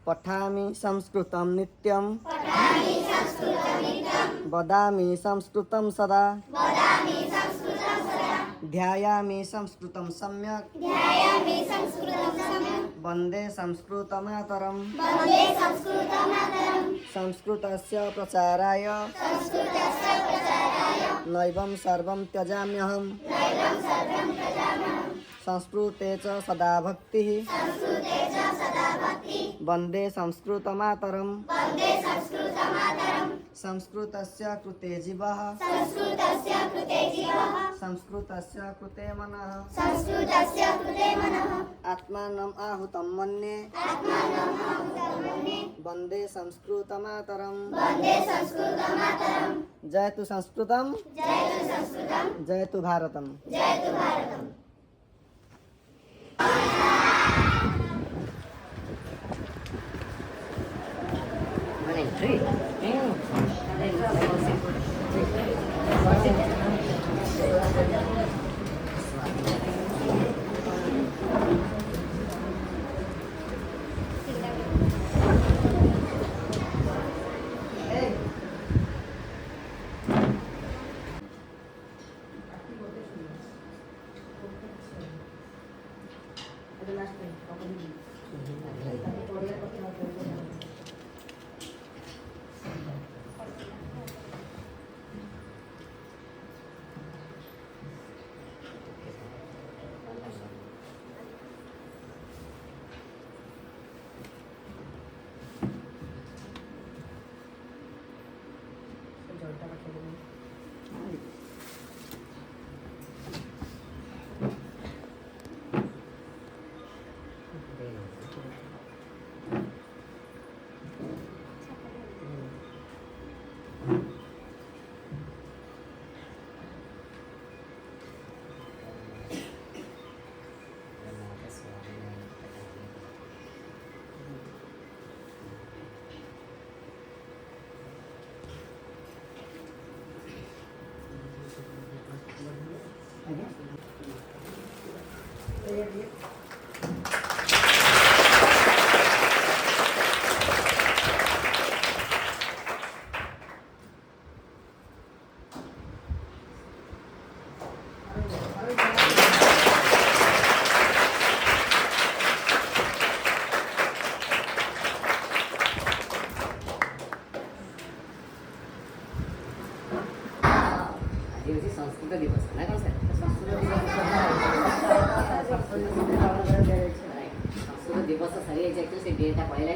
पठामि संस्कृतं नित्यं वदामि संस्कृतं सदा ध्यायामि संस्कृतं सम्यक् वन्दे संस्कृतमातरम् संस्कृतस्य प्रचाराय नैवं सर्वं त्यजाम्यहम् संस्कृते च सदा भक्तिः वन्दे संस्कृतमातरम् संस्कृतस्य कृते जीवः संस्कृतस्य कृते मनः आत्मानम् आहुतं मन्ये वन्दे संस्कृतमातरम् जयतु संस्कृतं जयतु भारतम्। संस्कृत दिवस ना कौन सा संस्कृत दिवस सरी एक्चुअली से डेटा पड़ेगा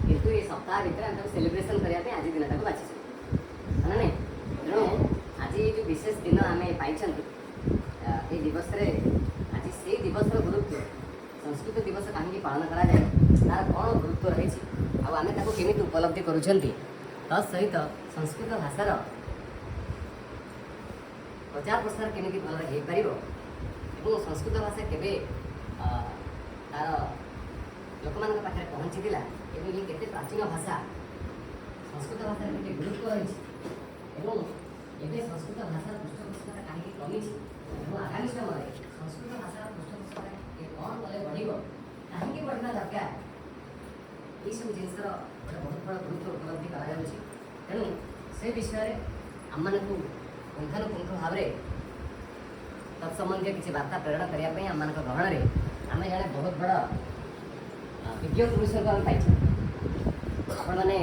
किंतु ये सप्ताह भीतर हम सेलिब्रेशन करने आज दिन तक बाची है ना तेणु आज जो विशेष दिन आम पाई ये दिवस आज से दिवस गुरुत्व संस्कृत दिवस कहीं पालन कराए तार कौन गुरुत्व रही आम केमी उपलब्धि करुँच तत्सहित संस्कृत भाषार प्रचार प्रसार केमी भल हो संस्कृत भाषा के तार लोक मान पाखे पहुँची ये केते प्राचीन भाषा संस्कृत भाषा के गुरुत्व रही संस्कृत भाषा पृष्ठपोषकता कहीं कमी आगामी समय संस्कृत भाषा पृष्ठपोषकता कौन कले बढ़ कहीं बढ़ना दरकार ये सब जिनस बहुत बड़ा गुरुत्व उपलब्धि करूँ से विषय आम को पुंखानुपुंख भाव तत्सबंधी किसी वार्ता प्रेरण करने आम ग्रहण में आम जड़े बहुत बड़ा विज्ञ पुरुष को आम पाई आपण मैंने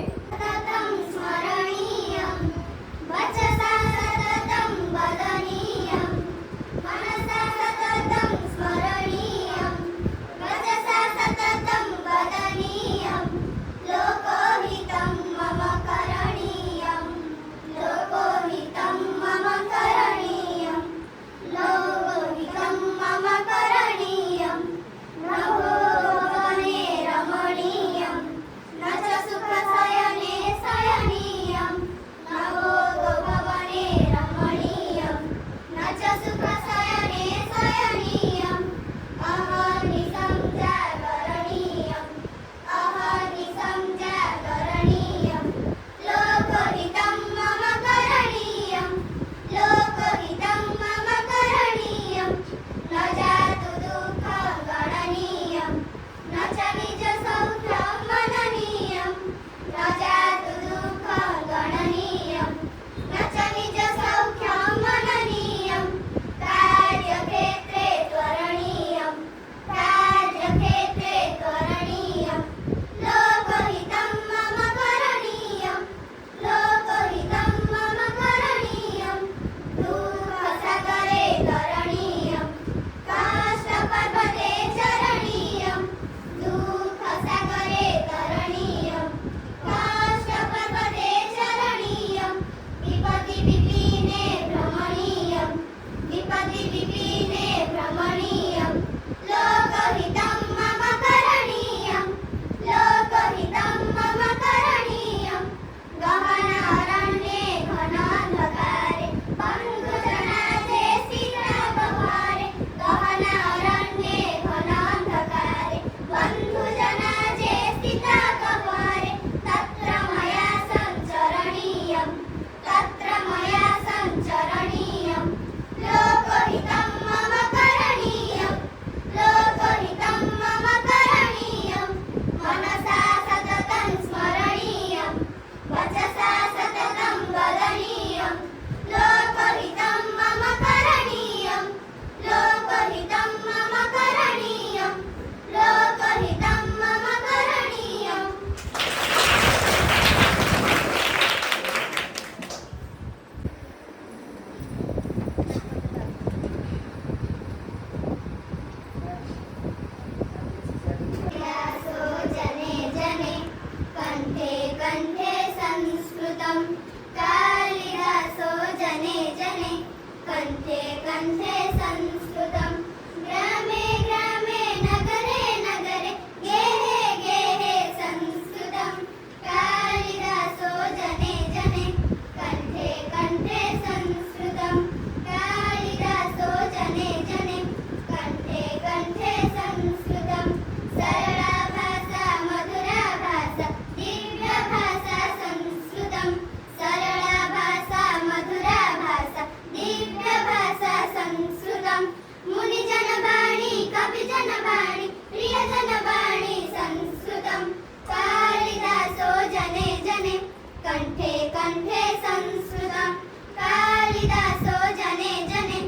कंठे कंठे संस्कृतं कालिदासो जने जने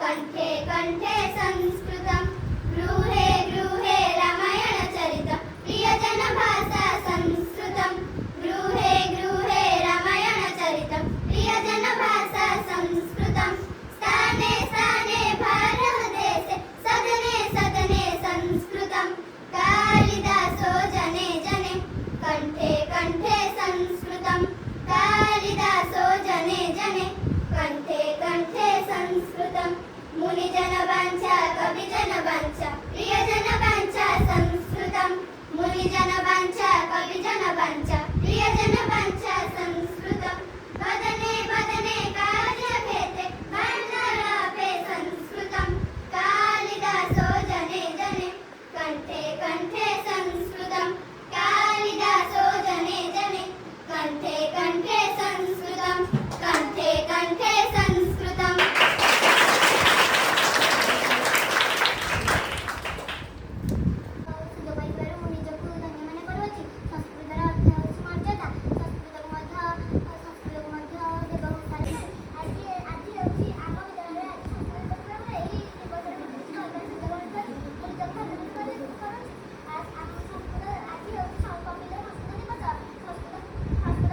कंठे कंठे संस्कृतं गृहे गृहे रामायणचरितं प्रियजन भाषा संस्कृतं गृहे गृहे रामायणचरितं प्रियजन भाषा संस्कृतं स्थाने स्थाने भारतदेशे सदने सदने संस्कृतं कालिदासो जने जने कंठे कंठे संस्कृतं कालिदासो जने जने कंठे कंठे संस्कृतं मुनिजनवाञ्छा कविजनवाञ्छा प्रियजनवाञ्छा संस्कृतं मुनिजनवाञ्छा कविजनवाञ्छा प्रियजनवाञ्छा संस्कृतं वदने वदने कार्यभेते वार्तालापे संस्कृतं कालिदासो जने जने कंठे कंठे संस्कृतं कालिदासो जने जने कंठे कंठे संस्कृतं कंठे कंठे संस्कृतम् ସୁଯୋଗ ମୁଁ ନିଜକୁ ଧନ୍ୟ ମନେ କରୁଅଛି ସଂସ୍କୃତର ଅର୍ଥ ହେଉଛି ମର୍ଯ୍ୟାଦା ସଂସ୍କୃତକୁ ମଧ୍ୟ ଦେବଭାଷାରେ ଆଜି ହେଉଛି ଆମ ବିଦ୍ୟାଳୟରେ ଆଜି ସଂସ୍କୃତ ପ୍ରୋଗ୍ରାମରେ ଏହି ଦିବସରେ ବିଶିଷ୍ଟ ସୁଯୋଗ ଅନୁସାରେ ମୁଁ ନିଜକୁ ଧନ୍ୟ ମନେ କରୁଅଛି ଆମ ସଂସ୍କୃତ ଆଜି ହେଉଛି ପବିତ୍ର ସଂସ୍କୃତ ଦିବସ ସଂସ୍କୃତ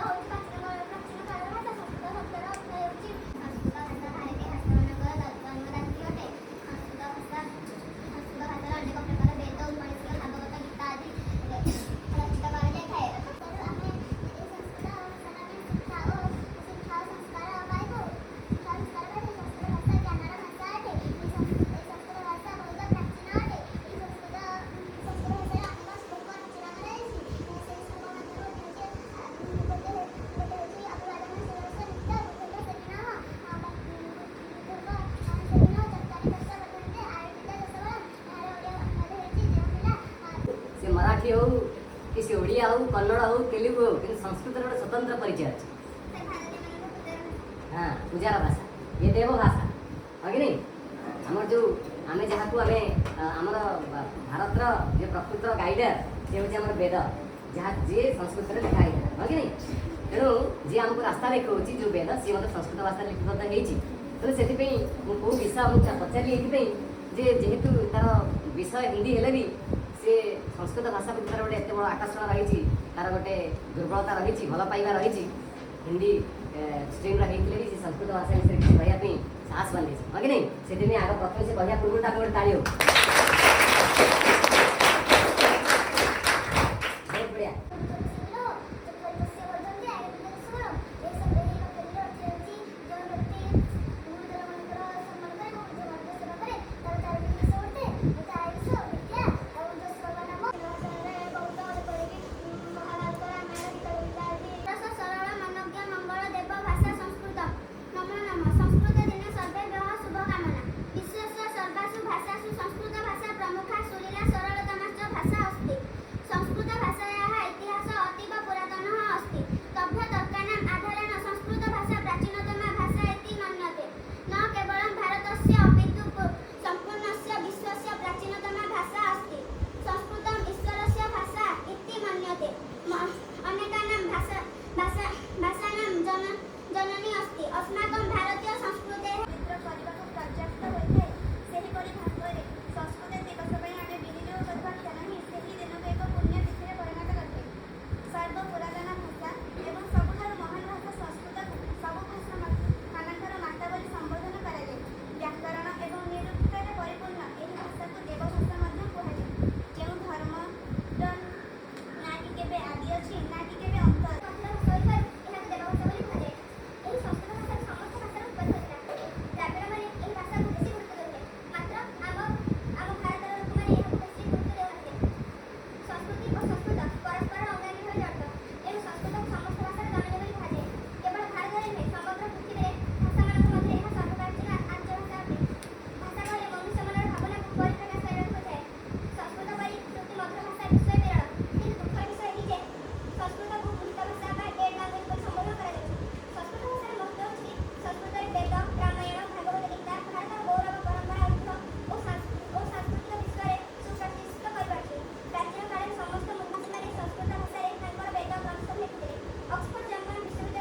ହେଉଛି ପ୍ରାଚୀନ କାଳର ଭାଷା ସଂସ୍କୃତ ଶବ୍ଦର ଅର୍ଥ ହେଉଛି ସଂସ୍କୃତ ଭାଷା ଭାରତୀୟ ଭାଷାମାନଙ୍କର ଜନ୍ମଦାତ୍ରୀ ଅଟେ ସଂସ୍କୃତ ଭାଷାର ଅନେକ ପ୍ରକାର ବେଦ ଉପନିଷଦ ଭାଗବତ ଗୀତା ଆଦି ରଚିତ କରାଯାଇଥାଏ ଆମେ ଏହି ସଂସ୍କୃତ ଭାଷାରେ ଶିକ୍ଷା ଓ ସଂସ୍କାର ପାଇବୁ ସଂସ୍କୃତ ଭାଷା ଜ୍ଞାନର ଭାଷା ଅଟେ ଏହି ସଂସ୍କୃତ ଭାଷା ବହୁତ ପ୍ରାଚୀନ ଅଟେ ଏହି ସଂସ୍କୃତ ଭାଷାରେ ଅନେକ ଶ୍ଲୋକ ରଚନା କରାଯାଇଛି ସେହି ଶ୍ଲୋକ ମଧ୍ୟରୁ ଗୋଟେ ହେଉଛି ଅଭିବାଦନ ଶିରସ୍ୟ ନିତ୍ୟ ଭୂପେନ୍ଦ୍ର ସେନୀନଃ ପୂର୍ବ ସେନୀନ ଚତ୍ୱାରି ବର୍ଷ ମଧ୍ୟରେ ଆୟୋଜିତ ଦେଶବଳ ଏହାର ଓଡ଼ିଆ ଅନୁବାଦ ହେଉଛି ଯେଉଁଥିଲା से मराठी हो कि से ओडिया हो कन्नड़ हो तेलुगु हो कि संस्कृत गोटे स्वतंत्र परिचय अच्छे हाँ पूजार भाषा ये देव भाषा हाँ कि नहीं आमर जो आम जहाँ को आम आमर भारतर जो प्रकृत गाइडर सी हूँ आम वेद जहाँ जी संस्कृत में लिखा है हाँ कि नहीं तेणु जी आमको रास्ता देखा जो वेद सी मतलब संस्कृत भाषा लिपिबद्ध होती तेणु से कौ विषय मुझे पचारि ये जेहेतु तार विषय हिंदी हेले भी सी संस्कृत भाषा प्रति गोटे एत बड़ आकर्षण रही तार गोटे दुर्बलता रही भल पाइबा रही हिंदी स्ट्रीम होते भी से संस्कृत भाषा विषय किसी कहवाई साहस बांधे हाँ कि नहीं से आग प्रथम से कहवा पूर्व ताको गोटे ताली हो बहुत बढ़िया ସରଳ ମନଜ୍ଞ ମଙ୍ଗଳ ଦେବ ଭାଷା ସଂସ୍କୃତ ନମୋ ନମଃ ସଂସ୍କୃତ ଦିନେ ସର୍ବେଭ୍ୟଃ ଶୁଭକାମନା ବିଶ୍ୱସ୍ୟ ସର୍ବାସୁ ଭାଷାସୁ ସଂସ୍କୃତ ଭାଷା ପ୍ରମୁଖା ସୁଲୀଲା ସରଳତମାଶ୍ଚ ଭାଷା अस्ति संस्कृत भाषायाः इतिहास अतीव पुरातनः अस्ति तभ्यतर्काणाम् आधारेण संस्कृत भाषा प्राचीनतमा भाषा इति मन्यते न केवलं भारतस्य अपितु सम्पूर्णस्य विश्वस्य प्राचीनतमा भाषा अस्ति संस्कृतम् ईश्वरस्य भाषा इति मन्यते अनेकानां भाषानां जननी अस्ति अस्माकं भारतीय संस्कृतेः କରିବାକୁ ପର୍ଯ୍ୟାପ୍ତ ହୋଇଥାଏ ସେହିପରି ଭାବରେ ସଂସ୍କୃତ ଦିବସ ପାଇଁ ଆମେ ବିନିଯୋଗ କରିବା କ୍ଷଣ ହିଁ ସେହି ଦିନକୁ ଏକ ପୁଣ୍ୟ ତିଥିରେ ପରିଣତ କରିଥାଏ ସର୍ବପୁରାତନ ଭାଷା ଏବଂ ସବୁଠାରୁ ମହାନ ଭାଷା ସଂସ୍କୃତକୁ ସବୁ ଭାଷା ମାନଙ୍କର ମାତା ବୋଲି ସମ୍ବୋଧନ କରାଯାଏ ବ୍ୟାକରଣ ଏବଂ ନିରୁକ୍ତରେ ପରିପୂର୍ଣ୍ଣ ଏହି ଭାଷାକୁ ଦେବଭାଷା ମଧ୍ୟ କୁହାଯାଏ ଯେଉଁ ଧର୍ମର ନା କି କେବେ ଆଦି ଅଛି ନା କି କେବେ ଅନ୍ତ ଅଛି ଏହାକୁ ଦେବଭାଷା ବୋଲି କୁହାଯାଏ ଏହି ସଂସ୍କୃତ ଭାଷାର ସମସ୍ତ ଭାଷାର ଉତ୍ପତ୍ତି ହୋଇଥିଲା ଦ୍ରାବିଡ଼ମାନେ ଏହି ଭାଷାକୁ ବେଶୀ ଗୁରୁତ୍ୱ ଦେଉଥିଲେ ମାତ୍ର ଆମ ଭାରତର ଲୋକମାନେ ଏହାକୁ ବେଶୀ ଗୁରୁତ୍ୱ ଦେଉନଥିଲେ ସଂସ୍କୃତି ଓ ସଂସ୍କୃତ ପରସ୍ପରର ଅଙ୍ଗାଙ୍ଗୀ ଭାବେ ଜଡ଼ିତ ଏଣୁ ସଂସ୍କୃତକୁ ସମସ୍ତ ଭାଷାର ଜନନୀ ବୋଲି କୁହାଯାଏ କେବଳ ଭାରତରେ ନୁହେଁ ସମଗ୍ର ପୃଥିବୀରେ ଭାଷାମାନଙ୍କ ମଧ୍ୟରେ ଏହା ସର୍ବପ୍ରାଚୀନ ଆର୍ଯ୍ୟ ଭାଷା ଅଟେ ଭାଷା କହିଲେ ମନୁଷ୍ୟ ମନର ଭାବନାକୁ ପରିପ୍ରକାଶ କରିବାକୁ ବୁଝାଏ ସଂସ୍କୃତ ପରି ଶ୍ରୁତି ମଧୁର ଭାଷା ବିଶ୍ୱ ବିରଳ କିନ୍ତୁ ଦୁଃଖର ବିଷୟ ଏହି ଯେ ସଂସ୍କୃତକୁ ମୃତ ଭାଷା ବା ଡେଡ୍ ଲାଙ୍ଗୁଏଜ୍ ବୋଲି ସମ୍ବୋଧନ କରାଯାଉଛି ସଂସ୍କୃତ ଭାଷାର ମହତ୍ତ୍ୱ ହେଉଛି ସଂସ୍କୃତରେ ବେଦ ରାମାୟଣ ଭାଗବତ ଗୀତା ଭାରତର ଗୌରବ ପରମ୍ପରା ଐତିହ୍ୟ ଓ ସାଂସ୍କୃତିକ ବିଷୟରେ ସୁପ୍ରତିଷ୍ଠିତ କରିପାରୁଛି ପ୍ରାଚୀନ କାଳରେ ସମସ୍ତ ମୁନିମାନେ ସଂସ୍କୃତ ଭାଷାରେ ତାଙ୍କର ବେଦ ଗ୍ରନ୍ଥ ଲେଖୁଥିଲେ ଅକ୍ସଫୋର୍ଡ ଜର୍ମାନ ବିଶ୍ୱବିଦ୍ୟାଳୟ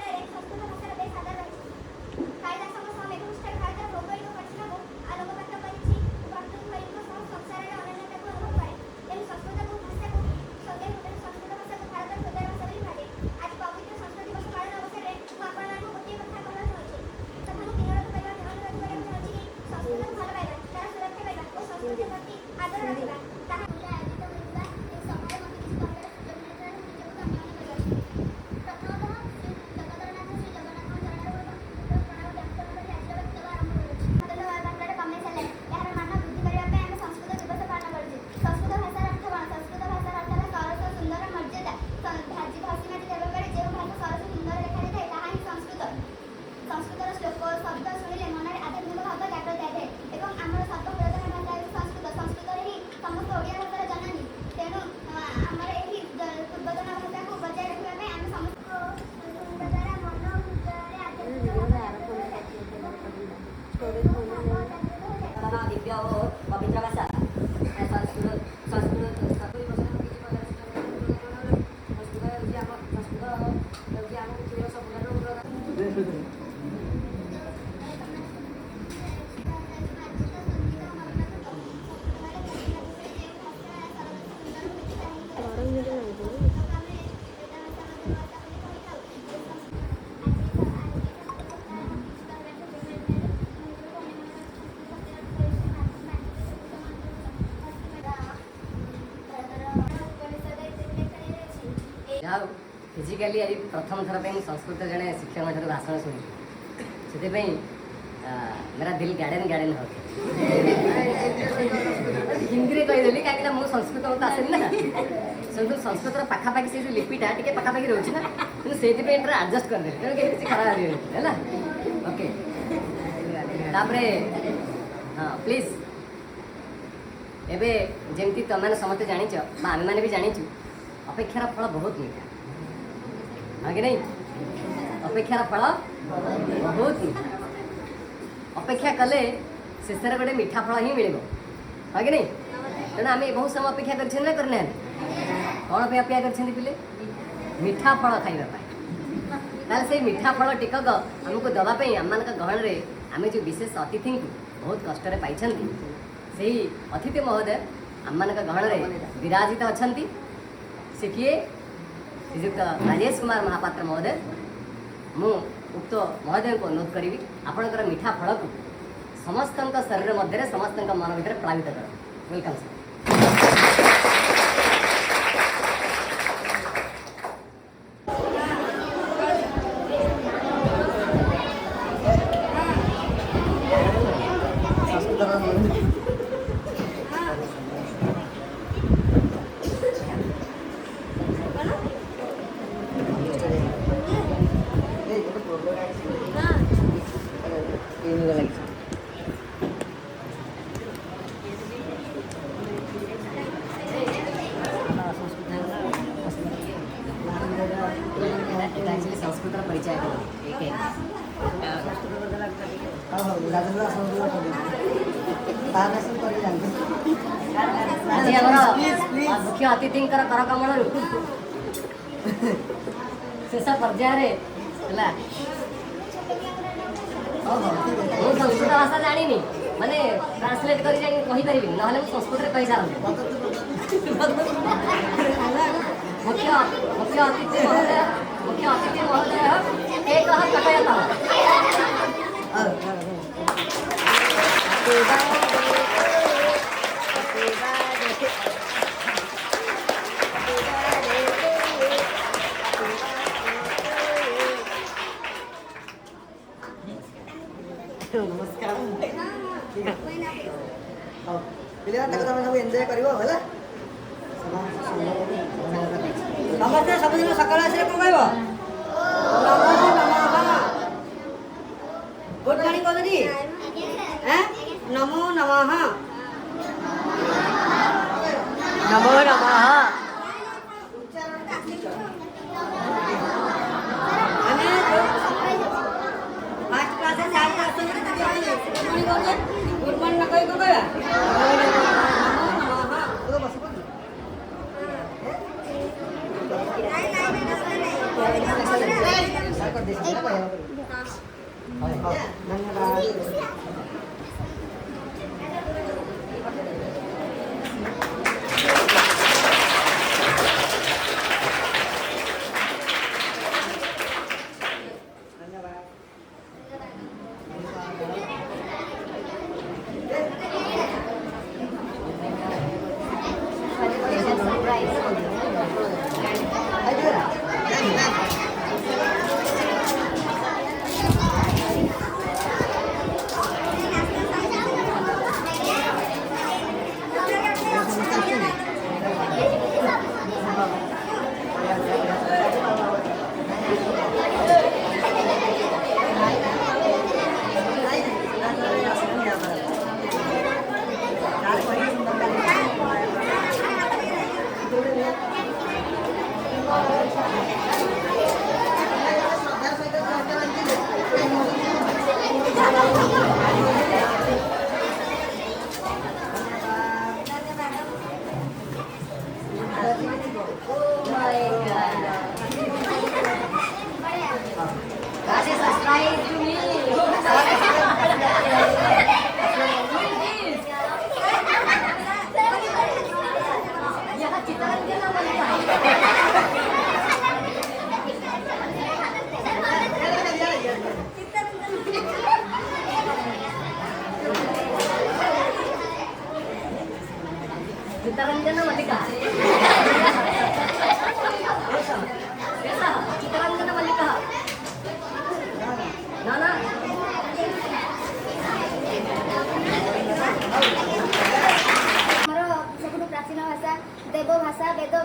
ଯାହା ହଉ ଫିଜିକାଲି ଆଜି ପ୍ରଥମ ଥର ପାଇଁ ମୁଁ ସଂସ୍କୃତ ଜଣେ ଶିକ୍ଷକଙ୍କ ଠାରୁ ଭାଷଣ ଶୁଣିଲି, ସେଥିପାଇଁ मेरा दिल गार्डन गार्डन हो हिंदी कहीदेली कहीं मु संस्कृत मत आसेनि ना संस्कृत पाखापाखि से लिपिटा टे पाखापाखि रोचे ना से आडजस्ट करदे तेणु किसी खराब है ओके तापरे हाँ प्लीज एबे जमती तुम मैंने समस्ते जाच आम मैंने भी जाचु अपेक्षार फल बहुत मीठा हाँ कि नहीं अपेक्षार फल बहुत मीठा अपेक्षा कले शेष गोटे मीठा फल ही मिल हाँ कि नहीं तेना आम बहुत समय अपेक्षा कर करना कौन पे अपेक्षा कर पिले मीठा फल खाइबा से मीठा फल टिकक आमको दवाई आम गहन में आम जो विशेष अतिथि को बहुत कष्ट पाई से अतिथि महोदय आम गहन में विराजित अच्छा से किए श्रीजुक्त राजेश कुमार महापात्र महोदय मु उक्त महोदय को अनुरोध करी आपणकर मीठा फल को समस्त शरीर मध्य समस्त मन भर प्लावित कर वेलकम सर संस्कृत परिचय मुख्य अतिथि कर कमल शेष पर्यायर संस्कृत भाषा जानी माने ट्रांसलेट कर कहीपर ना संस्कृत कही सारंती मुख्य अतिथि महोदय एक कथयतः नमस्कार सब एंजॉय करिवो होला समस्ते सबदिन सकाल आसिले कोन कहबो गुड मॉर्निंग कोदरी हैं नमो नमः नमो नमः फास्ट क्लास से चार क्लास में गुड मॉर्निंग ना कोई को कहबा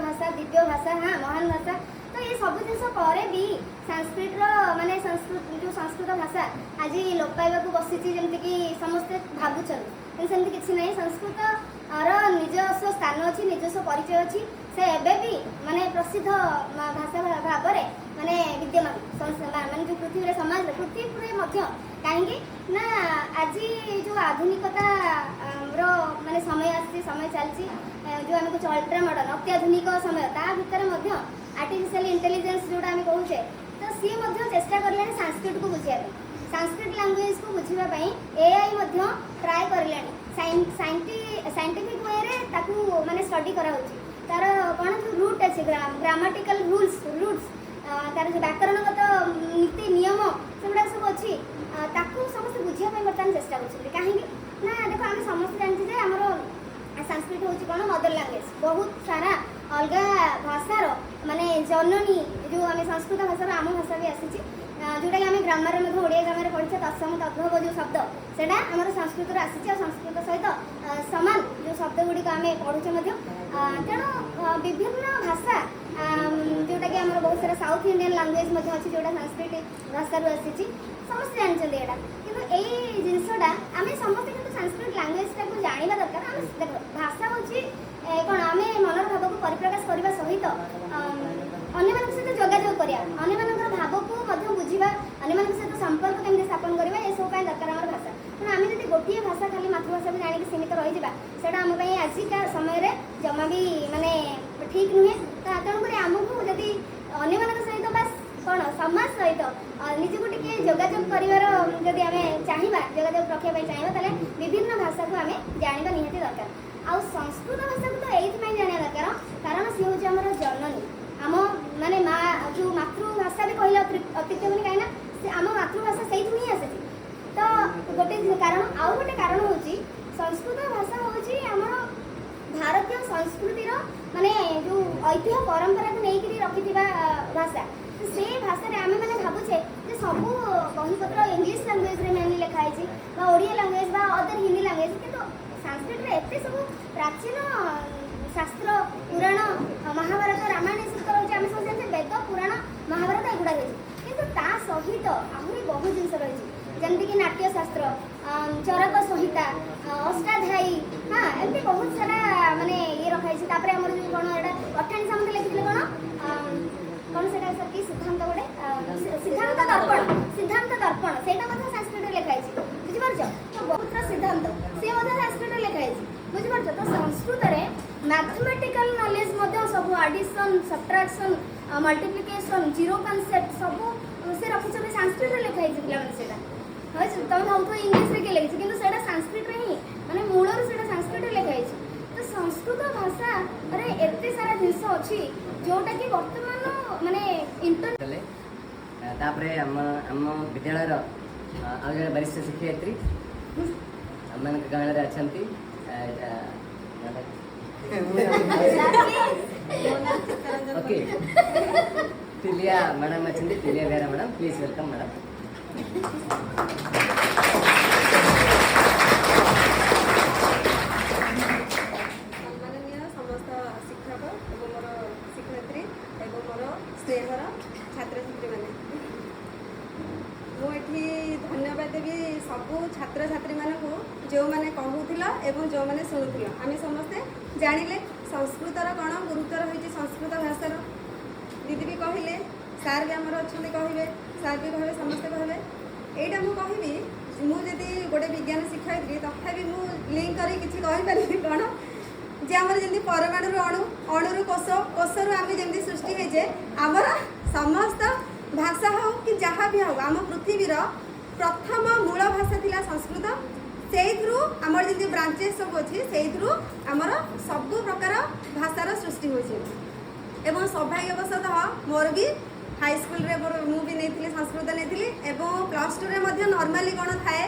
भाषा दिव्य भाषा हाँ महान भाषा तो ये सब जिन पर भी संस्कृत माने जो संस्कृत भाषा आज लोप पाइबा बसी जमीक समस्ते भावुन सेमती किसी ना संस्कृत निजस्व स्थान अच्छी निजस्व परिचय अच्छी से एवं भी माने प्रसिद्ध भाषा भाव में माने विद्यमान माने जो पृथ्वी समाज पृथ्वी कहीं ना आज जो आधुनिकता माने समय समय चलती जो आम कुछ अल्ट्रा मॉडर्न अत्याधुनिक समय ता भितर आर्टिफिशियल इंटेलिजेंस जोड़ा आम कहूचे तो सी चेष्टा कर संस्कृत को बुझाई संस्कृत लैंग्वेज को बुझापी एआई ट्राए कर साइंटिफिक वे माने स्टडी कराउछि तार कौन जो रूट अच्छे ग्रामाटिकल रूट्स तार जो व्याकरणगत नीति नियम से गुड़ा सब अच्छी समस्त बुझापी बर्तमान चेष्टा कर कहीं ना देख आम समस्त जानते आमर संस्कृत हूँ कौन मदर लैंग्वेज बहुत सारा अलग भाषार माने जननी जो आम संस्कृत भाषा आम भाषा भी आसी जोटा कि आम ग्रामर ओडिया ग्रामर पढ़े तत्सम तद्भव जो शब्द से आम संस्कृत आसी संस्कृत सहित सामान जो शब्द गुड़िक आम पढ़ुचे तेणु विभिन्न भाषा जोटा कि आम बहुत सारा साउथ इंडियन लैंग्वेज अच्छी जोटा संस्कृत भाषा आसी समस्त जानते यहाँ कि यही जिनसटा आम समस्त कि संस्कृत लैंग्वेज को जानवा दरकार देख भाषा हूँ कौन आम मनर भाव को परिप्रकाश करने सहित अन्य सहित जोगाजोग करा अन्य भाव को बुझा अन्य सहित संपर्क केमती स्थापन करवा ये सब दरकार आम भाषा तेणु आम जब गोटे भाषा खाली मातृभाषा भी जानिक सीमित रही जाटा आम आजिका समय जमा भी माने ठीक नुहे तेणुक आमको जदि अन्य सहित बा कौन समाज सहित निजक टे जोगाजोग कर चाहिए जोगाजोग रखापी चाहिए तेल विभिन्न भाषा को आम जानवा निहाती दरकार आउ संस्कृत भाषा को तो ये जाना दरकार कारण सी हूँ आम जननी आम माने माँ जो मातृभाषा भी कहले अत्युक्ति होनी कहीं आम मातृभाषा से ही आसी तो गोटे कारण आउ गोटे कारण हूँ संस्कृत भाषा हूँ आम भारतीय संस्कृतिर माने जो ऐतिह्य परंपरा को लेकिन रखि भाषा से भाषा आम मैंने भावुचे सब बहीपत्र इंग्लीश लैंग्वेज रे मेनली लिखाई Odia language other Hindi language किंतु संस्कृत रे एते सब प्राचीन शास्त्र पुराण महाभारत रामायण सब रही आम सब जानते वेद पुराण महाभारत एगुड़ा रही किंतु ता सहित आहरी बहुत जिन रही जमीक नाट्यशास्त्र चरक संहिता अष्टाध्यायी हाँ एमती बहुत सारा माने ये रखाई आमर जो कौन एटा अठाणी सामंत लिखिले कौन से कि सिद्धांत गोटे सिद्धांत दर्पण से संस्कृत लिखाई बुझीपार तो बहुत सिद्धांत सी संस्कृत लिखाई बुझीपार तो संस्कृत में मैथमेटिकल नॉलेज सब addition subtraction multiplication zero concept सब से रखी संस्कृत लिखाई पे हाँ तुम भाव इंग्लीश रे लिखी कि संस्कृत ही माने मूल से संस्कृत लिखाई तो संस्कृत भाषा अरे एते सारा जिनस अच्छी जोटा कि वर्तमान माने इंटर तापरे आम विद्यालय आउ जड़े वरिष्ठ शिक्षयित्री आम गाँव अच्छा ओके तिलिया मैडम अच्छी Tilia Behera madam please welcome madam सम्माननीय समस्त शिक्षक एवं मोर शिक्षयित्री एवं मोर स्नेहर छात्र छात्री मैंने मुझे धन्यवाद देवी सबू छात्र छात्री मानू जो मैंने कहूल एवं जो मैंने शुणुल आम समस्ते जानिले संस्कृतर कौन गुरुत्व रही संस्कृत भाषार दीदी भी कहले सार भी आमर अच्छा कहे सार भी कहे समस्ते कहे यहीटा मुझे मुझे गोटे विज्ञान शिक्षयित्री तथापि लिंक कर किसी कहीपरि कौन जे आमर जमी परमाणु अणु अणुरु कोष कोषरु आम जमी सृष्टि होजे आमर समस्त भाषा हो कि जहाँ भी हो आम पृथ्वीर प्रथम मूल भाषा थिला संस्कृत से आमर जमी ब्रांचेस सब अच्छी से आमर सब प्रकार भाषार सृष्टि होछि एवं सौभाग्यवशतः मोर भी हाई स्कूल रे भी नहीं संस्कृत नहीं एवं प्लस टू रे नॉर्मली कौन थाए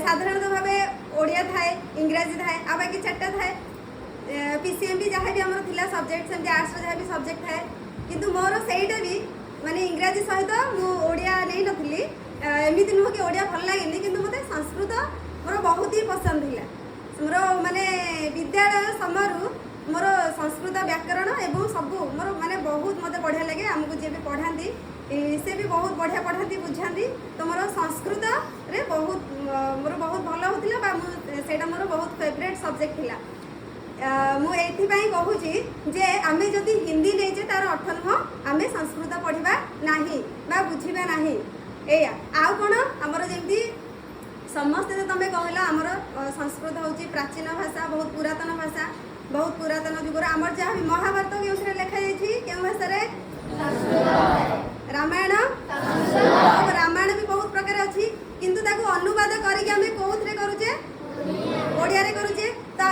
साधारणतः भाव ओडिया थाए इंग्राजी थाए आ बाकी चार्टा थाए पीसीएम भी जहाँ भी आमर थिला सब्जेक्ट सेमती आर्ट्स जहाँ भी सब्जेक्ट थाए किंतु मोर सेटा भी माने इंग्राजी सहित मु ओडिया नहीं नथली एमती नुह कि ओडिया भल लगे किंतु मते संस्कृत मोर बहुत ही पसंद थिला मोर माने विद्यालय समय मोर संस्कृत व्याकरण एवं सबू मोर माने बहुत मते बढ़िया लगे आमको जे भी पढ़ाती से भी बहुत बढ़िया पढ़ाती बुझाती तो मोर संस्कृत रे बहुत मोर बहुत भल होता सेटा मोर बहुत फेवरेट सब्जेक्ट थिला मु एथिपाई कहूची जे आमे जदि हिंदी नैचे तार अर्थ नुह आमे संस्कृत पढ़िबा नाही बा बुझिबा नाही एया आउ कोन हमर जेमती समस्ते तो तुम कहल आमर संस्कृत हूँ प्राचीन भाषा बहुत पुरातन जुगर आमर जहाँ भी महाभारत के लिखाई क्यों भाषा रामायण रामायण भी बहुत प्रकार अच्छी किंतु ताको अनुवाद करके कौन करुचे ओडिया करुचे तो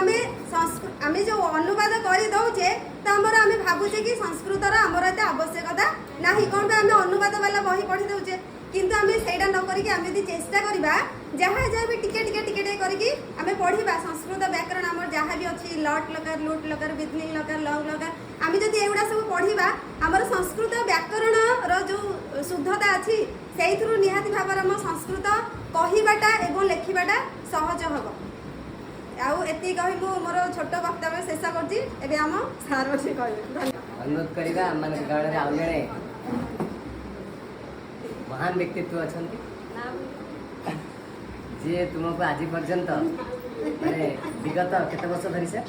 आम जो अनुवाद कर दौचे तो आमर आम भावुचे कि संस्कृतर आमर एत आवश्यकता ना कौन आम अनुवाद वाला बही पढ़ी दौचे किंतु आम से न करी चेष्टा करवा जहाँ जहाँ भी टिके टिके टिके टिके करके आम पढ़ा संस्कृत व्याकरण आम जहाँ भी अच्छी लट लकार लुट लकार बिजनिंग लकार लंग लकार आम जब एगुड़ा सब पढ़ा आमर संस्कृत व्याकरण जो शुद्धता अच्छी से निहाती भाव आम संस्कृत कहवाटा एवं लेखिबाटा सहज हम आउ एति कही मु मोर छोट वक्तव्य शेष कर आम सार अच्छे कह अनुरोध करवा आम गाँव आउ जड़े महान व्यक्तित्व अच्छा जी तुमको आज पर्यंत माने विगत केते वर्ष धरी से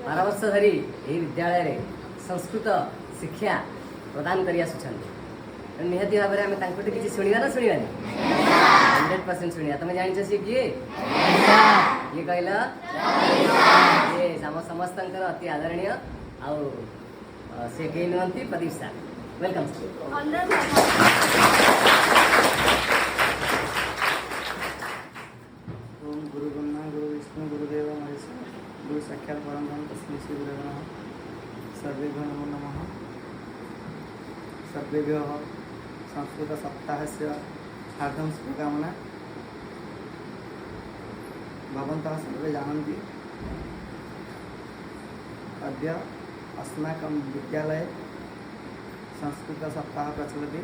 12 वर्ष धरी यही विद्यालय रे संस्कृत शिक्षा प्रदान करी आसुछन निहाती भाव में आम किसी शुणा ना शुणानी 100% शुणा तुम जान सी किए ये कहल ये आम समस्त अति आदरणीय आउ से कही नुहति प्रदीप सार वेलकम ओम गुरु ब्रह्मा गुरु विष्णु गुरुदेव महेश्वर गुरु साक्षात् परम ब्रह्म तस्मै श्री गुरुवे नमः सर्वेभ्यो नमो नमः सर्वेभ्यो संस्कृत सप्ताहस्य हार्दं शुभकामना भवन्तः सर्वे जानन्ति अद्य अस्माकं विद्यालये संस्कृत सप्ताह प्रचलति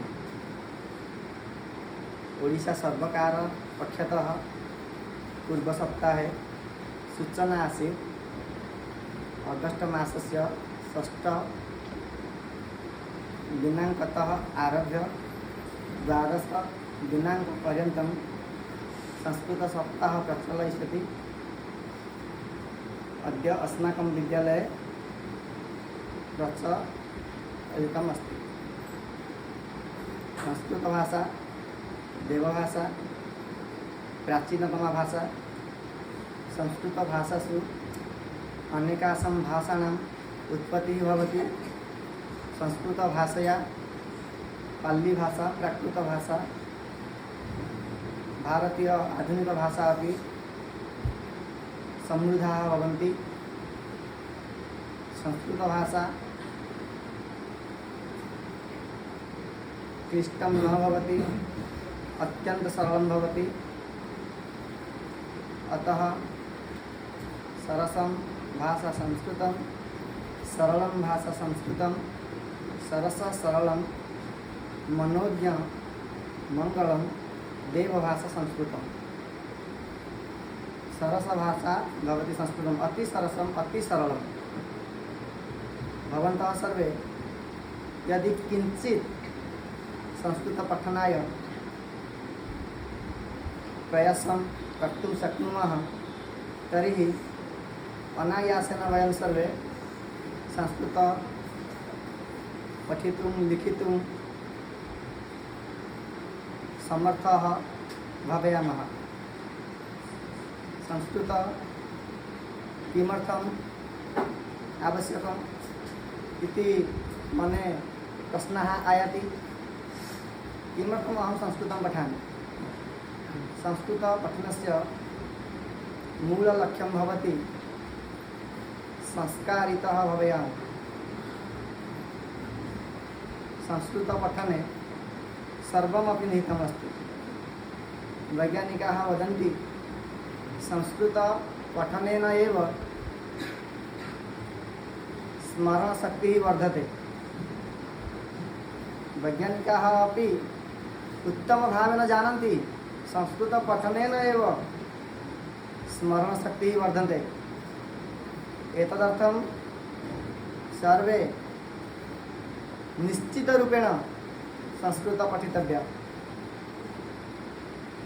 ओडिशा सर्वकार पक्षतः पूर्व सप्ताहे सूचना आसीत् अगस्ट मासस्य 6 दिनांकतः आरभ्य 12 दिनांकपर्यन्तं संस्कृत सप्ताह प्रचलयिष्यति अद्य अस्माकं विद्यालये प्रचलितम् अस्ति संस्कृत भाषा देवभाषा प्राचीनतमा भाषा संस्कृत भाषासु अनेकासां भाषाणाम् उत्पत्तिः भवति संस्कृत भाषया पाली भाषा प्राकृत भाषा भारतीय आधुनिक भाषा अपि समृद्धाः भवन्ति संस्कृत भाषा क्लिष्टं न भवति अत्यंत सरलं भवति अतः सरसं भाषा संस्कृतं सरलं भाषा संस्कृतं सरस सरलं मनोज्ञ मंगलं देवभाषा संस्कृतं सरस भाषा भवति संस्कृतम् अति सरसम् अति सरलं भवन्तः सर्वे यदि किंचित संस्कृत पठनाय प्रयासं कर्तुं शक्नुमः तर्हि अनायासेन वयं सर्वे संस्कृत पठितुं लिखितुं समर्थाः भवेयामः। संस्कृत किमर्थम् आवश्यकम् इति मने प्रश्नः आयाति। किमर्थम् अहं संस्कृतं पठामि? संस्कृत पठनस्य मूललक्ष्यं भवति संस्कारितः भवेयाम्। संस्कृत पठने सर्वमपि निहितमस्ति। वैज्ञानिकाः वदन्ति संस्कृत पठनेन एव स्मरणशक्तिः वर्धते। वैज्ञानिकाः अपि उत्तमभावेन जानन्ति संस्कृत पठनेन एव स्मरणशक्तिः वर्धते। एतदर्थं सर्वे निश्चितरूपेण संस्कृत पठितव्या।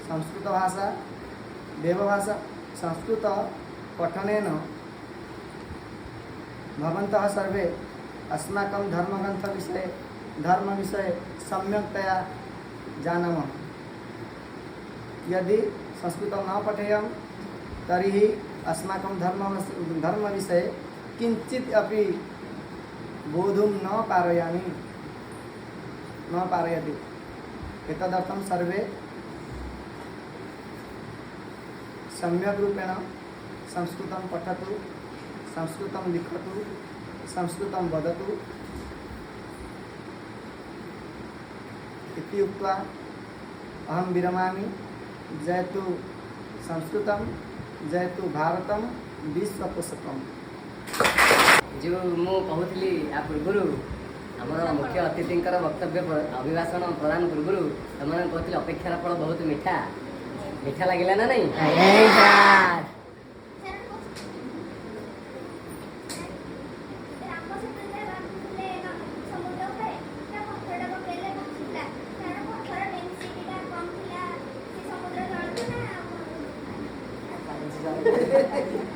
संस्कृतभाषा देवभाषा। संस्कृत पठनेन भवन्तः सर्वे अस्माकं धर्मविषये सम्यक्तया जानीमः। यदि संस्कृतं न पठेयं तर्हि अस्माकं धर्मविषये किञ्चित् अपि बोधुं न पारयति। एतदर्थं सर्वे सम्यक् रूपेण संस्कृतं पठतु, संस्कृतं लिखतु, संस्कृतं वदतु इति उक्त्वा अहं विरमामि। जयतु संस्कृतं, जयतु भारतं विश्वपोषकम्। जो मु कहूली या पूर्व आमर मुख्य अतिथि वक्तव्य अभिभाषण प्रदान पूर्व तुमने कहते अपेक्षार फल बहुत मीठा मीठा लगे ना नहीं?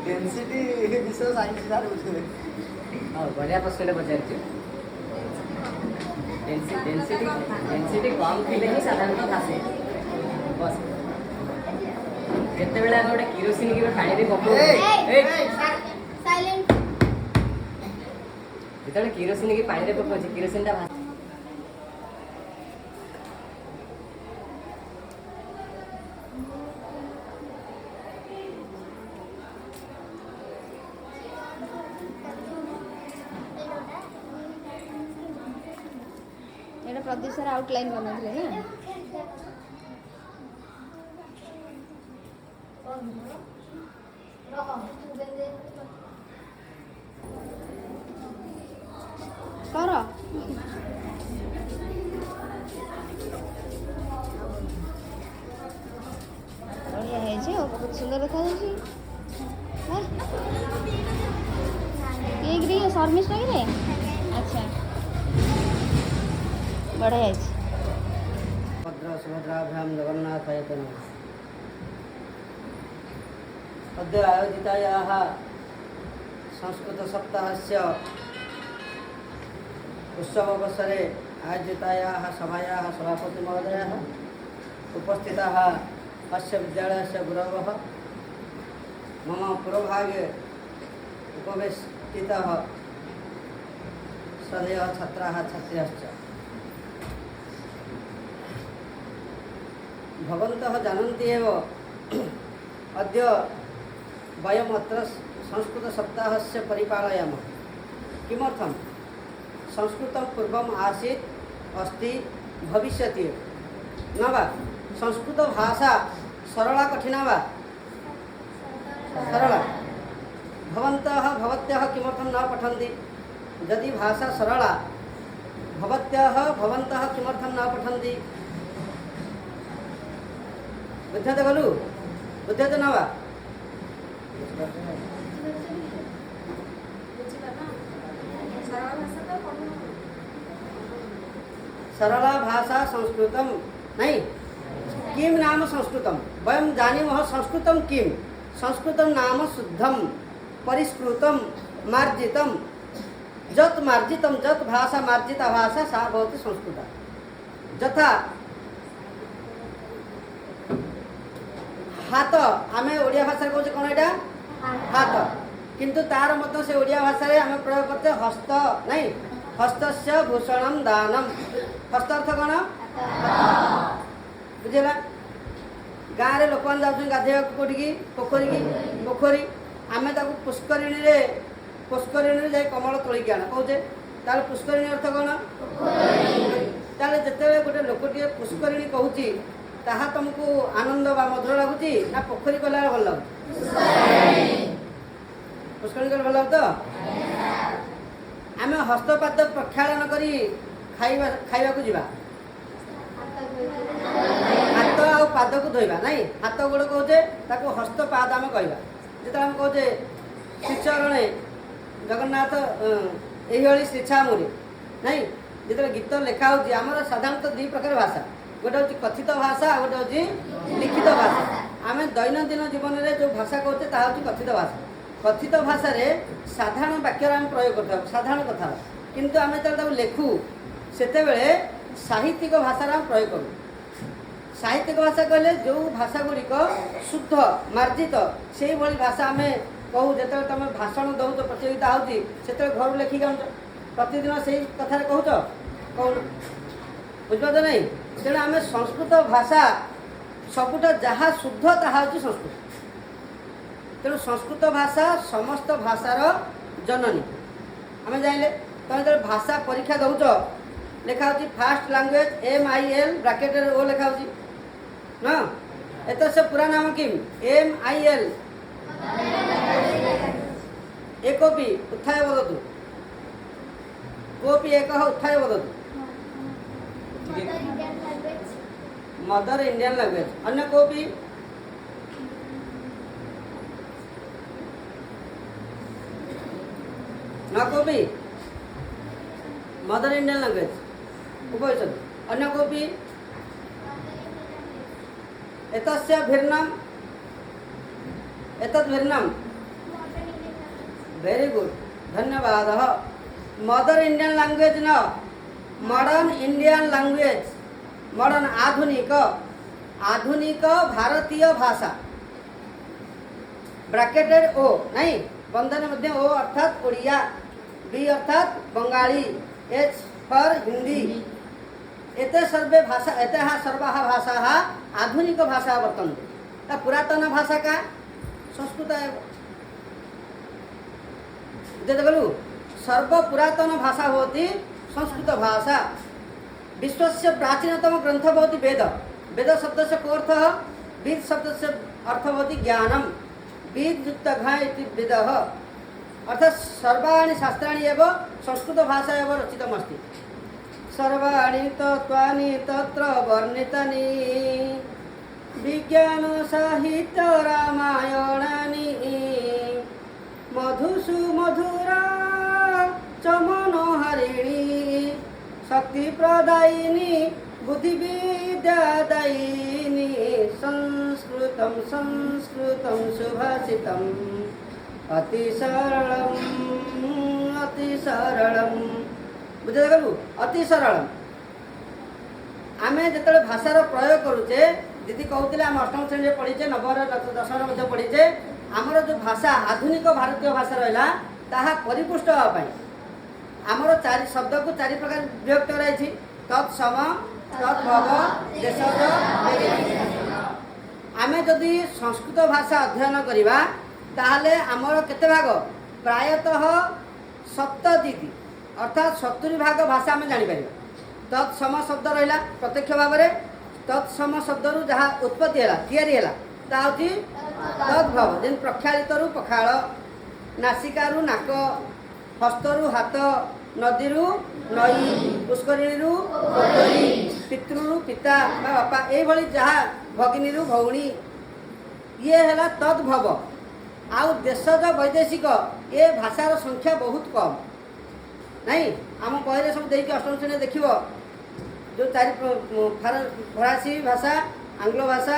डेंसिटी विषय साइंस सर बुझे। हाँ बढ़िया प्रश्न पचार डेंसिटी कम थी ही साधारणतः भाषे बस जिते गोटे किरोसिन की पानी पकाऊ जो किरोसिन की पानी पकाऊ किरोसिन टा प्रदीप सर आउटलाइन बनाते ना कर बढ़िया है बहुत सुंदर देखा ये सर्विस लगे अच्छा बढ़िया है सुभद्राभ्यां जगन्नाथायते नमः। अद्य आयोजितायाः संस्कृतसप्ताहस्य उत्सवावसरे आयोजितायाः सभायाः सभापतिमहोदयः उपस्थिताः अस्य विद्यालयस्य गुरवः मम पुरोभागे उपवेशिताः सर्वे छात्राः छात्र्यश्च भवन्तः जानन्ति एव अद्य वयम् अत्र संस्कृतसप्ताहस्य परिपालयामः। किमर्थं? संस्कृतं पूर्वम् आसीत् अस्ति भविष्यति न वा? संस्कृतभाषा सरला कठिना वा? सरला। भवत्यः किमर्थं न पठन्ति? यदि भाषा सरला भवन्तः किमर्थं न पठन्ति? बुध्यते खलु? बुध्यते न वा? सरला भाषा संस्कृतं नहीं किं नाम संस्कृतं वयं जानीमः। संस्कृतं किं? संस्कृतं नाम शुद्धं परिष्कृतं मार्जितं जत् मार्जितं जत् भाषा मार्जिता भाषा सा भवति संस्कृता। यथा हाथ आम ओडिया भाषा कौचे कौन एटा हाथ किंतु तार मत से ओडिया भाषा रे आम प्रयोग करते हस्त नहीं हस्तस्य भूषणम दानम हस्त अर्थ कौन बुझेगा। गाँव रे लोक जाऊँ गाधे कौटी पोखरी आम पुष्करिणी जाए कमल तोलिक आना कौचे तार पुष्करिणी अर्थ कौन ताले जिते गोटे लोकटे पुष्करिणी कहूँ ताहा तुमको आनंद बा मधुर लगुच ना पोखरी कला भल लगुच पुष्करिणी कले भल लगु तो आम हस्तपाद प्रक्षालन करी खाइबा को जीवा हाथ आ पाद को धोइबा नहीं हाथ गोड़ कहे ताको हस्तपाद आम कहवा जो आम कहे शिक्षणे जगन्नाथ यही श्रीछामुरे नहीं जो गीत लिखा होती आमर साधारणतः 2 प्रकार भाषा गोटे हूँ कथित भाषा और गोटे हूँ लिखित भाषा आम दैनंदिन जीवन में जो भाषा कहते ता हूँ कथित भाषा कथित भाषा रे साधारण वाक्यर आम प्रयोग करते साधारण कथा किंतु आम जो लेखु से साहित्यिक भाषा आम प्रयोग करूँ साहित्यिक भाषा कहले जो भाषा गुड़िक शुद्ध मार्जित से भाई भाषा आम कहू जो तुम भाषण दौच प्रतियोगिता होती से घर लेखिक आनुच प्रतिदिन से कथा कहूच कौन बुझपार नहीं तेणु आम संस्कृत भाषा सबुठ जहाँ शुद्ध ताहा हूँ संस्कृत तेणु संस्कृत भाषा समस्त भाषार जननी आम जाइले तुम जो भाषा परीक्षा दौच लिखा होती फास्ट लैंग्वेज MIL ब्रैकेट ओ लिखा होती ना एत से पूरा नाम किम MIL एकोपि उत्थाय वदतु कोपि एकः उत्थाय वदतु मदर इंडियन लैंग्वेज अन्य कोपि न कोपि मदर इंडियन लैंग्वेज उपयुज्यते अन्य कोपि एतस्य भिन्नम एतद् भिन्नम वेरी गुड धन्यवाद मदर इंडियन लैंग्वेज न मॉडर्न इंडियन लैंग्वेज मॉडर्न आधुनिक आधुनिक भारतीय भाषा ब्रैकेटेड ओ नहीं बंधन मध्य ओ अर्थात ओडिया बी अर्थात बंगाली एच फॉर हिंदी एते सर्वे भाषा एते सर्वाः भाषाः आधुनिक भाषा वर्तन्ते पुरातन भाषा का संस्कृत देखलु सर्वपुरातन भाषा होती संस्कृत भाषा विश्व से प्राचीनतम ग्रंथ होती वेद वेद शब्द से को अर्थ विद शब्द से अर्थ होती ज्ञानम विद युक्त घ इति वेद अर्थात सर्वाणि शास्त्राणि एव संस्कृत भाषा एव रचितमस्ति सर्वाणि तत्त्वानि तत्र वर्णितानि विज्ञान साहित्य रामायणानि मधुसु मधुरा च मनोहरिणी शक्ति प्रदायिनी बुद्धिविद्यादायिनी संस्कृतं संस्कृतं सुभाषितम् अति सरलम बुझे देखलु अति सरल आम जो भाषार प्रयोग करुचे दीदी कहते आम 8म श्रेणी पढ़ीचे 9 10 पढ़ीचे आमर जो भाषा आधुनिक भारतीय भाषा रहा ताहा परिपुष्ट होगापाई आमर 4 शब्द को 4 प्रकार विभक्त रही तत्सम तद्भव देशज आम जदि संस्कृत भाषा अध्ययन करवा ताहले आमर केते भाग प्रायतः 70 अर्थात 70 भाग भाषा आम जापर तत्सम शब्द रहा प्रत्यक्ष भाव में तत्सम शब्द रु जहाँ उत्पत्ति है या तद्भव जेन प्रक्षालित रु पखाल नासिकारु नाक हस्तरु हाथ नदीरु नई पुष्करिणी पितृ पिता बापा ये जहाँ भगिनी भौणी ये है तद्भव आउ देशज वैदेशिक ये भाषार संख्या बहुत कम नहीं आम पहले सब देखिए 8म श्रेणी देख जो 4 फरासी भाषा आंग्ल भाषा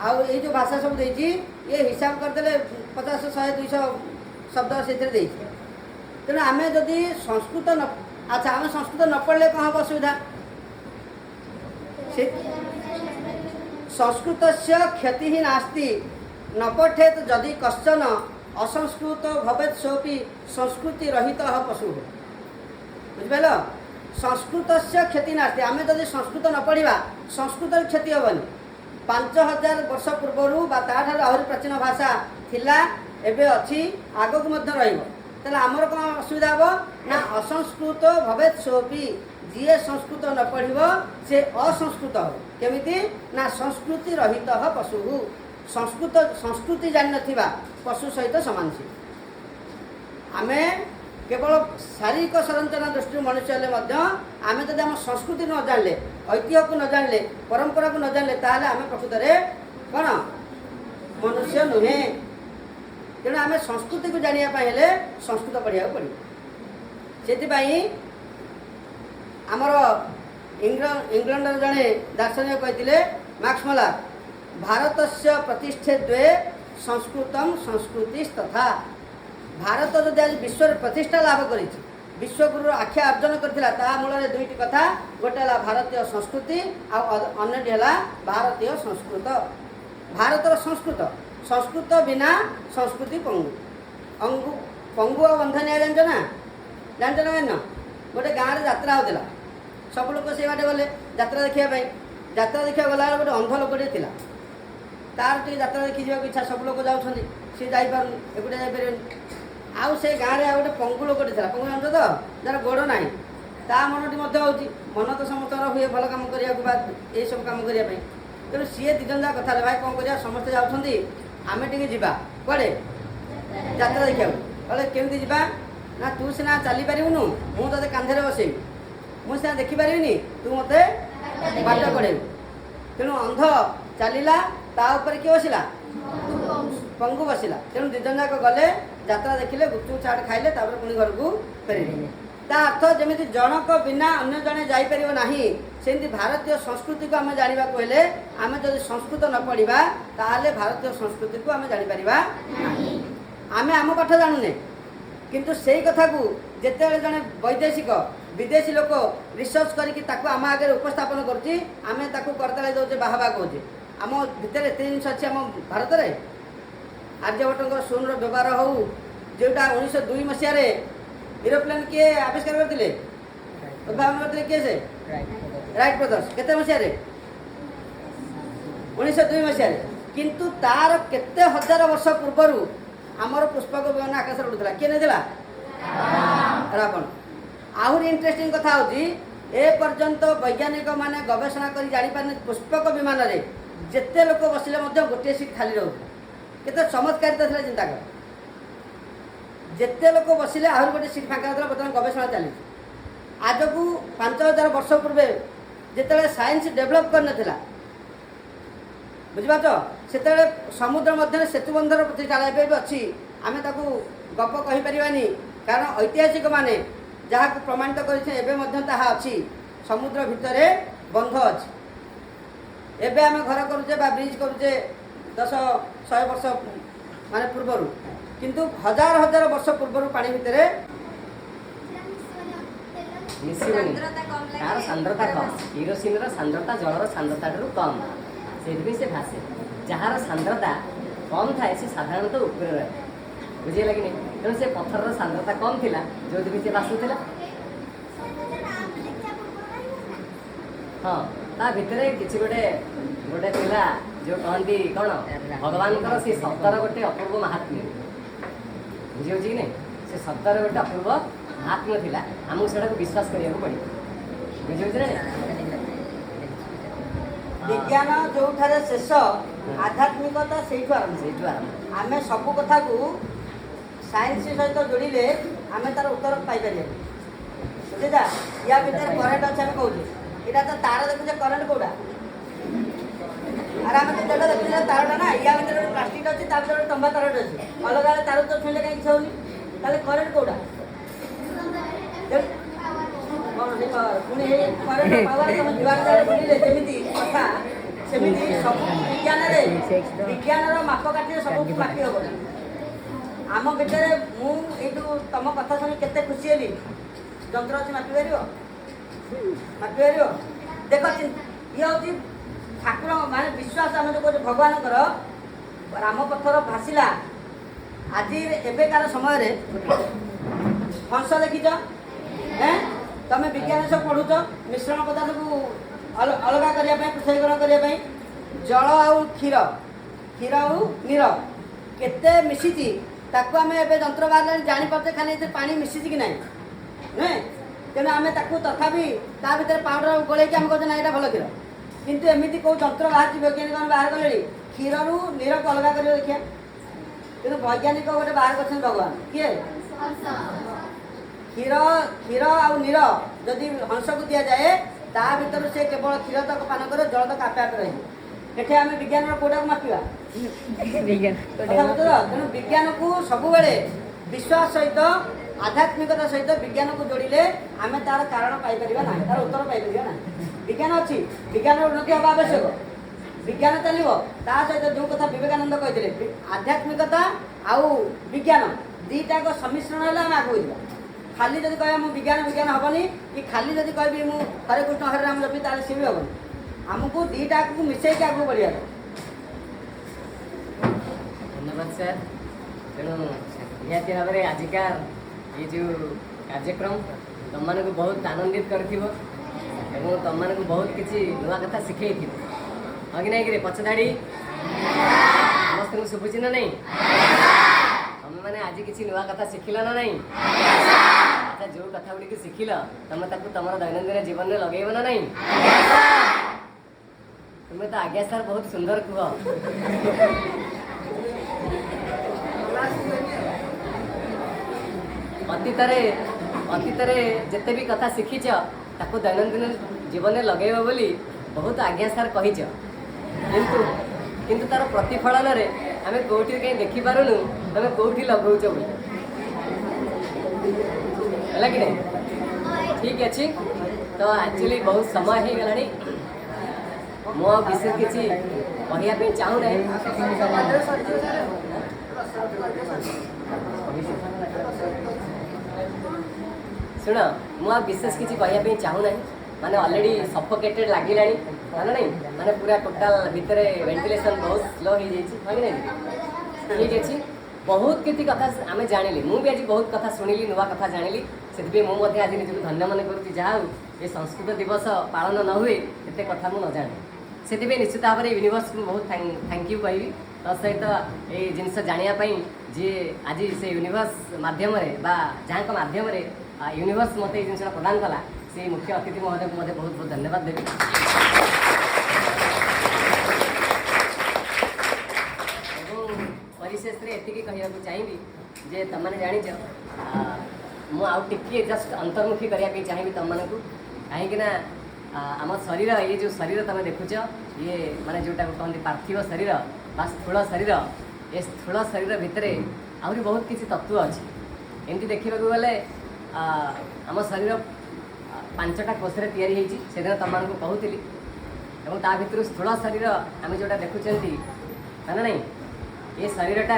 आउ ये जो भाषा सब देती ये हिसाब करदे 50 100 200 शब्द से तेणु आम जदि संस्कृत न अच्छा आम संस्कृत न पढ़ले कौन हम असुविधा संस्कृत से क्षति ही नास्ति न पठेत जदि कश्चन असंस्कृत भवेत सोपि संस्कृति रहित पशु बुझिपाल संस्कृत से क्षति नास्ति आम जदि संस्कृत न पढ़ा संस्कृत क्षति हेनी 5000 वर्ष पूर्वर आहरी प्राचीन भाषा थिला एबे अच्छी आग को रही आमर कौन असुविधा हम ना असंस्कृत भवेत सोपि जी संस्कृत न पढ़ से असंस्कृत हो केमिति ना संस्कृति रहित पशु संस्कृत संस्कृति जान नथिबा पशु सहित समान सी आम केवल शारीरिक संरचना दृष्टि मनुष्य आम जब आम संस्कृति न जानले ऐतिह्य को न जानले परंपरा को न जानले ताहले आम प्रकृत में कौन मनुष्य नुहे तेणु आम संस्कृति को जानापी संस्कृत पढ़ा पड़ो से आमर इंग्लैंड जड़े दार्शनिक कहते मैक्समला भारत से प्रतिष्ठे द्वे संस्कृतम संस्कृति तथा भारत जदि आज विश्व प्रतिष्ठा लाभ कर विश्वगुरु आख्या अर्जन करता मूल दुईटी कथा गोटे है भारतीय संस्कृति अन्यटी है भारतीय संस्कृत भारतर संस्कृत संस्कृत बिना संस्कृति पंगु पंगु और बंधन जान ना जान गोटे गाँव में जात्रा होता सब लोग से बाटे गले जात्रा देखापी जात्रा देखा गला गोटे अंध लोकटे थी तार टे जात्रा देखी जावाक इच्छा सब लोग जाऊँ सी जापार एकुटिया जापर आउ से गाँव में गोटे पंगु लोकटे था पंगु जान तो जार गोड़ ना ता मनटी मन तो समस्त हुए भल कम करने ये सब कम करने तेणु सी दिजन जा कथा भाई कौन कर समस्ते जाऊँगी आम टे जा कड़े जात्रा देखा कहे केमी जा ना तू सीना चली पारूनु मुझे कांधे बसई मुझे सीना देखिपारि तू मत बाट कड़ेबू तेणु अंध चलला किए बसला पंगु बसला तेणु दिजन जाक गले जात्रा देखिले गुपचुप चाट खाइले पुणी घर को फेरले ता अर्थ जमी जनक बिना अन्य जड़े जापर ना सेमती भारतीय संस्कृति को आम जाना हेले आम जब संस्कृत न पढ़ा ताले भारतीय संस्कृति को आम जापर आम आम पाठ जानुने किंतु से कथा को जिते जड़े वैदेशिक विदेशी लोक रिसर्च करके आम आगे उपस्थापन करते दौचे बाहबा कहे आम भितर एत जिन अच्छी आम भारत में आर्यभट्ट शून्य व्यवहार हो जोटा 1902 मसीह एरोप्लेन किए आविष्कार करते उद्भावन करते किए से राइट ब्रदर्स केते मसीह 1902 मसीह किंतु तार केते हजार वर्ष पूर्वर आमर पुष्पक विमान आकाश उड़ूला किए नहीं रावण आहरी इंटरेस्टिंग कथा होची ए पर्यंत वैज्ञानिक माने गवेषणा कर जापार पुष्पक विमान रे जेते लोक बसिले गोटे सीट खाली रोला केते चमत्कारिता था चिंता कर जेते लोक बसिले आहरी गोटे सीट फाँका होता बर्तमान गवेषणा चली आज को 5000 वर्ष पूर्वे जिते साइंस डेभलप करना बुझीपार से समुद्र मध्य सेतुबंधर प्रतिष्ठा भी अच्छी आम गप कहीपरानी कारण ऐतिहासिक माने जहाँ को प्रमाणित कर समुद्र भितर बंध अच्छी एवं आम घर करुचे ब्रिज करुचे 10-100 वर्ष माने पूर्वर किंतु हजार हजार वर्ष पूर्वर पानी भितर मिसबनी तार सांद्रता कम किरोसिन सांद्रता जलर सांद्रता कम से भासे जार सांद्रता कम थाए से साधारणतः ऊपर रहे बुझे लगे तेणु से पत्थर सांद्रता कम थी जो भी भासुला हाँ ता भितर किसी गोटे गोटे थिला जो कहती कौन भगवान से शब्दर गोटे अपूर्व महात्म्य बुझे कि नहीं से शब्दर गोटे अपूर्व महात्म्य थिला आमको से विश्वास करने को पड़े बुझे विज्ञान जो शेष आध्यात्मिकता से आरंभ आम सब कथा को साइंस सहित जोड़े आम तार उत्तर पाइपर बुझेगा या भर करेन्ट अच्छे आम कहे यहाँ तो तार देखुचे करेन्ट कौटा आर आम जो देखुचे तारटा ना या भर गोटे प्लास्टिक अच्छी गोटे तंबा तारटे अच्छे अलग अलग तार तो छुईले कहीं इच्छा होनी करेन्ट कौटा पुणी करेन्ट पावर तुम जुआर बुझे जमी कथा सेमती सब विज्ञान मापकाठी सब मापी हम आम भितर मुझे तुम कथा शुणी केते खुशी हेली जंत्र अच्छी मापिपार मापिपार देख ये हूँ ठाकुर माने विश्वास आम जो कहे भगवान राम पत्थर भाषिला आज एवेकार समय हंस देखीच तुम विज्ञान सब पढ़ुच मिश्रण पदार्थ को अलग करने पृथकीकरण करने जल आउ क्षीर क्षीर आउ नीर केते मिशिची ताकू आम ए जंत्र बाहर जापारे खाली पानी मिशिची कि नहीं नुहे तेणु आम तथापि ता भर पाउडर गोल आम कहते ना यहाँ भल क्षीर किंतु एमती कौ जंत्र बाहर वैज्ञानिक मैंने बाहर कले क्षीर रु नीर को अलग कर देखिए तेणु वैज्ञानिक गोटे बाहर कर भगवान किए क्षीर क्षीर आउ नीर जदि हंस को दि जाए ता भर से केवल क्षीर तक पान कर जल तक आपे आपे रही एठे आम विज्ञान कोटा को मापिवा तेणु विज्ञान को सब विश्वास सहित आध्यात्मिकता सहित विज्ञान को जोड़िले आम तार कारण पाइपर ना तार उत्तर पाइपर ना विज्ञान अच्छी विज्ञान उन्नति हवा आवश्यक विज्ञान चलो ता सहित जो कथा विवेकानंद कहते आध्यात्मिकता आउ विज्ञान दीटाक सम्मिश्रण है आम आगे जा खाली जब कह विज्ञान विज्ञान हेनी कि खाली जब कह हरे कृष्ण हरे राम जपी तार सी भी हेनी आमको दीटा को मिसेक आगे बढ़िया धन्यवाद सर तेणु निहती भाव में आजिकार ये जो कार्यक्रम तुम को बहुत आनंदित कर तुम को बहुत किसी नुआ कथा शिखे हाँ कि नहीं पछधाड़ी समस्त को शुभुची ना नहीं तुम मैंने आज किसी नुआ कथा शिखिल ना नहीं अच्छा जो कथा गुड़ी शिखिल तुम तुम दैनंदिन जीवन में लगेब ना नहीं तुम्हें तो आज्ञा सर बहुत सुंदर कह अतीत जिते भी कथा शिखीच ताको दैनंदिन जीवन में लगेब बोली बहुत आज्ञा सार कहीच किंतु तार प्रतिफलन आम कौटी कहीं देखिपारूनु तुम कौटी लगौच बोली है कि नहीं ठीक अच्छे तो एक्चुअली बहुत समय हो गलानी मो विशेष किसी कहवाई चाहूना शुण मु विशेष किसी कहवाई चाहूना माने ऑलरेडी सफोकेटेड लगिला माने नहीं माने पूरा टोटाल भितर वेंटिलेशन बहुत स्लो हो जाए ठीक अच्छे बहुत किसी कथा आम जानिली मुझे आज बहुत कथा शुणिली नुआ कथा जानिली से मुझे आज निजक धन्य मन करुँच जहाँ ये संस्कृत दिवस पालन न हुए एत कथा मुझे न जाने से निश्चित भाव में यूनिवर्स को बहुत थैंक यू कहबी सहित ये जिनस जानापी जी आज से यूनिवर्स मध्यम जहाँ मध्यम यूनिवर्स मत जिन प्रदान कला से मुख्य अतिथि महोदय को बहुत बहुत धन्यवाद देवी परिशेष में एति कहना चाहिए जे तुमने जाच मुझे जस्ट अंतर्मुखी करने चाहिए तुमको कहीं आम शरीर ये जो शरीर तुम देखुच ये माने जोटा कहते पार्थिव शरीर बा स्थूल शरीर ये स्थूल शरीर भितर आहरी बहुत किसी तत्व अच्छी एमती देखा गले आम शरीर 5टा कोषरे तैयारी से दिन तुमको कहूली और ता भर स्थूल शरीर आम जोटा देखुं है ना नहीं ये शरीरटा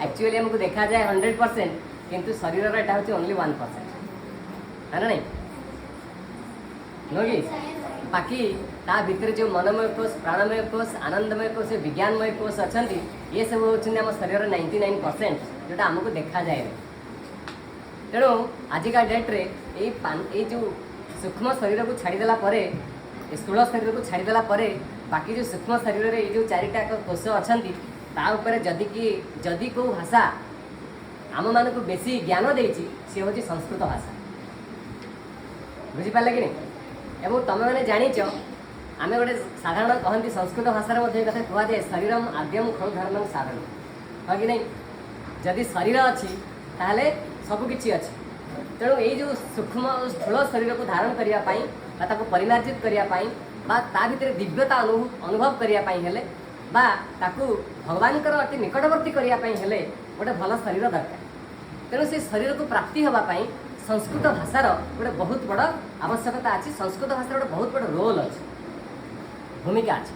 एक्चुअली हमको देखा जाए 100% किंतु शरीर एटा हूँ ओनली 1% है ना नहीं नो कि बाकी ता भीतर जो मनमय कोष प्राणमय कोष आनंदमय कोष विज्ञानमय कोष अच्छा ये सब होती आम शरीर 99% जोटा आमको देखा जाए तेणु आजिका डेट्रे ये जो सूक्ष्म शरीर को छाड़देला स्थूल शरीर को छाड़देला बाकी जो सूक्ष्म शरीर में ये जो 4टा कोष अच्छा जदि को भाषा आम मान को बेसी ज्ञान देती सी हूँ संस्कृत भाषा बुझीपारे कि नहीं एवं तुम मैंने जाच आम गोटे साधारण कहती संस्कृत भाषा कथा कहुए शरीरम आद्यम खलु धर्म साधन हाँ कि नहीं जदि शरीर अच्छी ताहले सबकि अच्छी तेणु ये जो सूक्ष्म स्थूल शरीर को धारण करने परिमार्जित करने ता भीतर दिव्यता अनुभव करने भगवान अति निकटवर्ती करने गोटे भल शरीर दरकार तेणु से शरीर को प्राप्ति होगापाई संस्कृत भाषार गोटे बहुत बड़ आवश्यकता अच्छी संस्कृत भाषार गोटे बहुत बड़ रोल अच्छी भूमिका अच्छी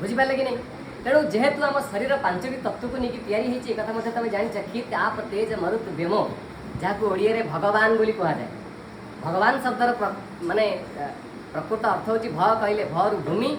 बुझीपारे कि नहीं तेणु जेहेतु आम शरीर 5टी तत्व को लेकिन या कथा तुम जान खित आप तेज मरुत व्योम जहाँ को ओडिया रे भगवान बोली कहुए भगवान शब्दर माने प्रकृत अर्थ हूँ भ कहले भू भूमि